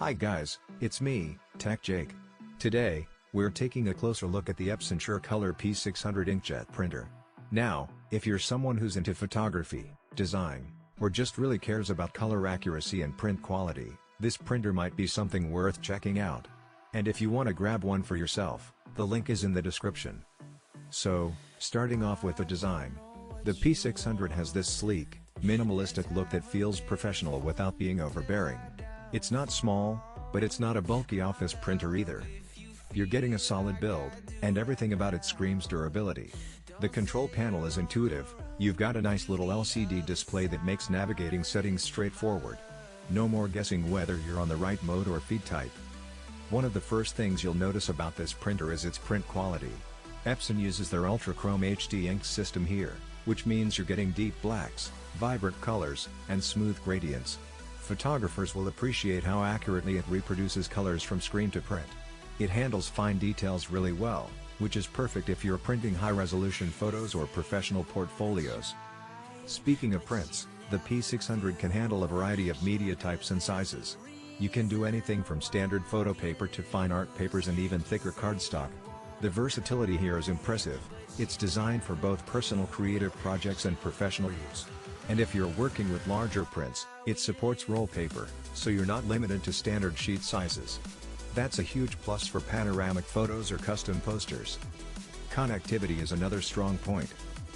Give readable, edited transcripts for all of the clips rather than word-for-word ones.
Hi guys, it's me, Tech Jake. Today, we're taking a closer look at the Epson SureColor P600 Inkjet printer. Now, if you're someone who's into photography, design, or just really cares about color accuracy and print quality, this printer might be something worth checking out. And if you want to grab one for yourself, the link is in the description. So, starting off with the design. The P600 has this sleek, minimalistic look that feels professional without being overbearing. It's not small, but it's not a bulky office printer either. You're getting a solid build, and everything about it screams durability. The control panel is intuitive. You've got a nice little LCD display that makes navigating settings straightforward. No more guessing whether you're on the right mode or feed type. One of the first things you'll notice about this printer is its print quality. Epson uses their UltraChrome HD ink system here, which means you're getting deep blacks, vibrant colors, and smooth gradients. Photographers will appreciate how accurately it reproduces colors from screen to print. It handles fine details really well, which is perfect if you're printing high-resolution photos or professional portfolios. Speaking of prints, the P600 can handle a variety of media types and sizes. You can do anything from standard photo paper to fine art papers and even thicker cardstock. The versatility here is impressive. It's designed for both personal creative projects and professional use. And if you're working with larger prints, it supports roll paper, so you're not limited to standard sheet sizes. That's a huge plus for panoramic photos or custom posters. Connectivity is another strong point.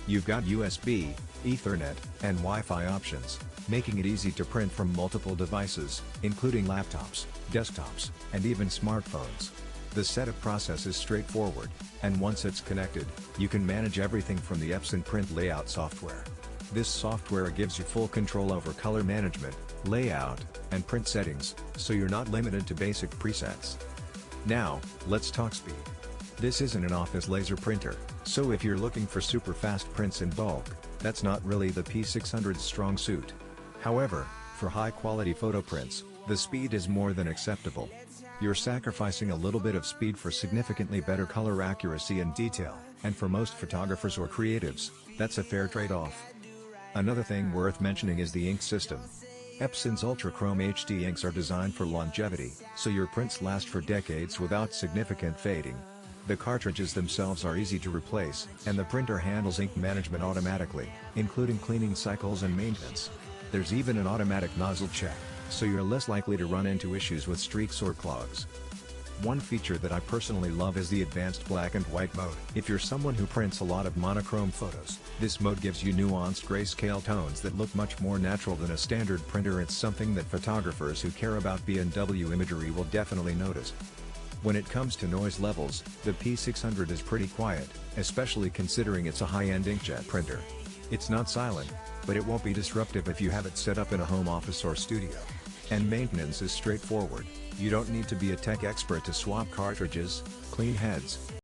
You've got USB, Ethernet, and Wi-Fi options, making it easy to print from multiple devices, including laptops, desktops, and even smartphones. The setup process is straightforward, and once it's connected, you can manage everything from the Epson print layout software. This software gives you full control over color management, layout, and print settings, so you're not limited to basic presets. Now, let's talk speed. This isn't an office laser printer, so if you're looking for super fast prints in bulk, that's not really the P600's strong suit. However, for high-quality photo prints, the speed is more than acceptable. You're sacrificing a little bit of speed for significantly better color accuracy and detail, and for most photographers or creatives, that's a fair trade-off. Another thing worth mentioning is the ink system. Epson's UltraChrome HD inks are designed for longevity, so your prints last for decades without significant fading. The cartridges themselves are easy to replace, and the printer handles ink management automatically, including cleaning cycles and maintenance. There's even an automatic nozzle check, so you're less likely to run into issues with streaks or clogs. One feature that I personally love is the advanced black and white mode. If you're someone who prints a lot of monochrome photos, this mode gives you nuanced grayscale tones that look much more natural than a standard printer. It's something that photographers who care about B&W imagery will definitely notice. When it comes to noise levels, the P600 is pretty quiet, especially considering it's a high-end inkjet printer. It's not silent, but it won't be disruptive if you have it set up in a home office or studio. And maintenance is straightforward. You don't need to be a tech expert to swap cartridges, clean heads,